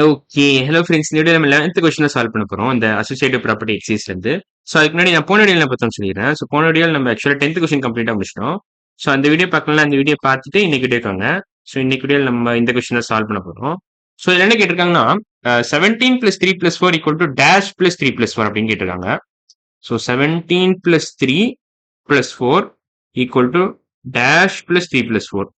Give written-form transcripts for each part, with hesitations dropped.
Okay. Hello friends. இந்த video நம்ம 11த் கொஸ்டின solve பண்ண போறோம். இந்த அசோசியேட்டிவ் ப்ராப்பர்ட்டி எக்ஸைஸ்லேருந்து. ஸோ அதுக்கு முன்னாடி நான் போன வீடியோல பார்த்தோம்னு சொல்லிடுறேன். ஸோ போன வீடியோல நம்ம ஆக்சுவலா 10த் கொஸ்டின் கம்ப்ளீட்டா முடிச்சிட்டோம். ஸோ அந்த வீடியோ பார்க்கலன்னா அந்த வீடியோ பார்த்துட்டு இன்னைக்கு வீடியோக்கு வாங்க. ஸோ இன்னைக்கு வீடியோல நம்ம இந்த கொஸ்டினை சால்வ் பண்ண போறோம். ஸோ இதுல என்ன கேட்டிருக்காங்கன்னா 17 + 3 + 4 = டேஷ் + 3 + 4 அப்படின்னு கேட்டிருக்காங்க. So 17 + 3 + 4 = dash + 3 + 4.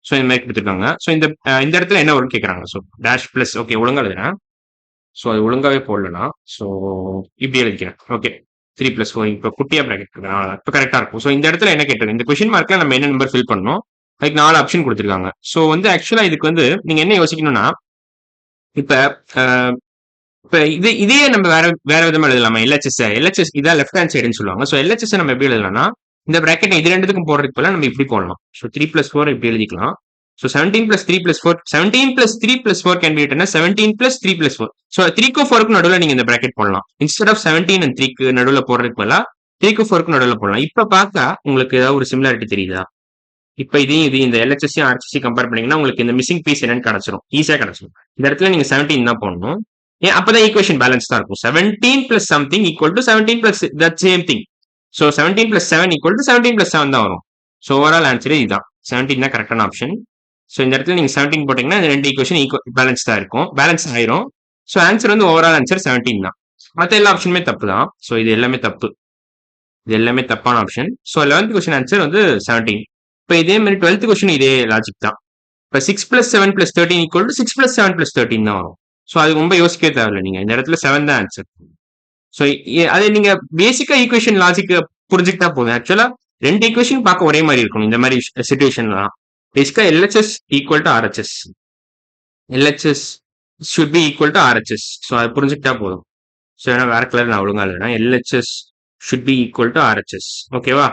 ஸோ இந்த மாதிரி கொடுத்துருக்காங்க. ஸோ இந்த இடத்துல என்ன வரும்னு கேட்குறாங்க. ஸோ டேஷ் பிளஸ் ஓகே ஒழுங்கா எழுதுறேன். ஸோ அது ஒழுங்காவே போடலனா ஸோ இப்படி எழுதிக்கிறேன். ஓகே 3 + 4 இப்போ குட்டியா ப்ராக்கெட் இருக்கேன். இப்போ கரெக்டாக இருக்கும். ஸோ இந்த இடத்துல என்ன கேட்டிருக்காங்க, இந்த கொஸ்டின் மார்க்ல நம்ம என்ன நம்பர் ஃபில் பண்ணணும், அதுக்கு 4 ஆப்ஷன் கொடுத்துருக்காங்க. ஸோ வந்து ஆக்சுவலா இதுக்கு வந்து நீங்க என்ன யோசிக்கணும்னா, இப்ப அஹ், இப்ப இதே நம்ம வேற வேற விதமா எழுதலாமா? எல்ஹெச்எஸ் இதான் லெஃப்ட் ஹேண்ட் சைடுன்னு சொல்லுவாங்க. ஸோ எல்ஹெச்எஸ் நம்ம எப்படி எழுதலாம்னா, இந்த பிராக்கெட் இது ரெண்டுத்துக்கும் போடுறதுக்கு பதிலா நம்ம இப்படி போடலாம். ஸோ 3 + 4 இப்படி எழுதிக்கலாம். So 17 + 3 + 4 17 + 3 + 4 can be written 17 + 3 + 4. So 3க்கும் 4க்கும் நடுவில் நீங்க இந்த பிராக்கெட் போடலாம். இன்ஸ்டெட் ஆஃப் 17 and 3க்கு நடுவில் போடுறதுக்கு பதிலா 3க்கும் 4க்கும் நடுவில் போடலாம். இப்ப பார்த்தா உங்களுக்கு ஏதாவது ஒரு சிமிலாரிட்டி தெரியுதா? இப்ப இதையும் இந்த எல்ஹெச்எஸ்சி ஆர்ஹெச்எஸ்சி கம்பேர் பண்ணீங்கன்னா உங்களுக்கு இந்த மிஸ்ஸிங் பீஸ் என்னன்னு கிடைச்சிரும். ஈஸியா கிடைச்சிரும். இந்த இடத்துல நீங்க 17 தான் போடணும். ஏன் அப்பதான் ஈக்குவேஷன் பேலன்ஸ் தான் இருக்கும். 17 + something = 17 + that same thing. So 17 + 7 = 17 + 7 தான் வரும். ஸோ ஓவரால் ஆன்சர் இதுதான். 17 தான் கரெக்டான ஆப்ஷன். ஸோ இந்த இடத்துல நீங்க 17 போட்டீங்கன்னா இந்த ரெண்டு ஈக்குவேஷன் பேலன்ஸ் தான் இருக்கும். பேலன்ஸ் ஆயிரும். ஸோ ஆன்சர் வந்து ஓவரால் ஆன்சர் 17 தான். மற்ற எல்லா ஆப்ஷனுமே தப்பு தான். ஸோ இது எல்லாமே தப்பு. இது எல்லாமே தப்பான option. So 11th question answer வந்து 17. இப்போ இதே மாதிரி 12th கொஸ்டின் இதே லாஜிக் தான். இப்போ 6 + 7 + 13 = 6 + 7 + 13 தான் வரும். ஸோ அது ரொம்ப யோசிக்கவே தேவையில்லை. நீங்க இந்த இடத்துல 7 தான் ஆன்சர். ஸோ அதை நீங்க பேசிக்கா ஈக்குவேஷன் லாஜிக் புரிஞ்சுக்கிட்டா போதும். ஆக்சுவலா ரெண்டு ஈக்குவேஷன் பார்க்க ஒரே மாதிரி இருக்கணும் இந்த மாதிரி சிச்சுவேஷன்லாம். பேசிக்கா LHS = RHS. LHS should be equal to RHS. So அதை புரிஞ்சுக்கிட்டா போதும். ஸோ ஏன்னா வேற கலர் நான் ஒழுங்கா இல்லைனா LHS should be equal to RHS. ஓகேவா?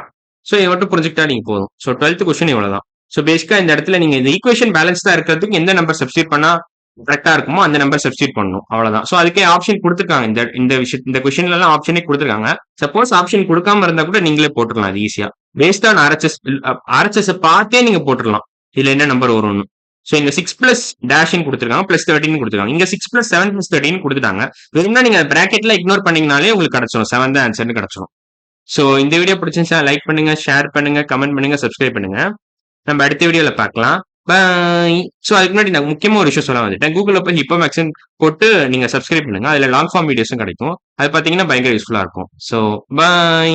ஸோ இதை மட்டும் புரிஞ்சுக்கிட்டா நீங்க போதும். ஸோ 12th கொஸ்டின் இவ்வளவுதான். ஸோ பேசிக்கா இந்த இடத்துல நீங்க இந்த ஈக்குவேஷன் பேலன்ஸ் தான் இருக்கிறதுக்கு எந்த நம்பர் சப்ஸ்டியூட் பண்ணா கரெக்டா இருக்குமோ அந்த நம்பர் சப்ஸ்டியூட் பண்ணணும். அவ்வளவுதான். ஸோ அதுக்கே ஆப்ஷன் கொடுத்துருக்காங்க. இந்த கொஸ்டின்ல எல்லாம் ஆப்ஷனே கொடுத்துருக்காங்க. சப்போஸ் ஆப்ஷன் கொடுக்காம இருந்தா கூட நீங்களே போட்டுடலாம் அது ஈஸியா. பேஸ்ட் ஆன் ஆர்ஹெச்எஸ் பார்த்தே நீங்க போட்டுடலாம் இதுல என்ன நம்பர் வரும்னு. ஸோ இங்க 6 + டேஷ் கொடுத்துருக்காங்க, +13 கொடுத்துருக்காங்க. இங்க 6 + 7 + 13 கொடுத்துட்டாங்க. வெறும்னா நீங்க பிராக்கெட்ல இக்னோர் பண்ணீங்கனாலே உங்களுக்கு கிடைச்சிடும். 7 தான் ஆன்சர்னு கிடைச்சிடும். ஸோ இந்த வீடியோ பிடிச்சிருந்துச்சா லைக் பண்ணுங்க, ஷேர் பண்ணுங்க, கமெண்ட் பண்ணுங்க, சப்ஸ்கிரைப் பண்ணுங்க. நம்ம அடுத்த வீடியோல பார்க்கலாம். பாய். ஸோ அதுக்கு முன்னாடி நான் முக்கியமா ஒரு விஷயம் சொல்ல வந்துட்டேன். கூகுள்ல போய் ஹிப்போ மேக்ஸ்ன்னு போட்டு நீங்க சப்ஸ்கிரைப் பண்ணுங்க. அதுல லாங் ஃபார்ம் வீடியோஸும் கிடைக்கும். அது பாத்தீங்கன்னா பயங்கர யூஸ்ஃபுல்லா இருக்கும். So bye.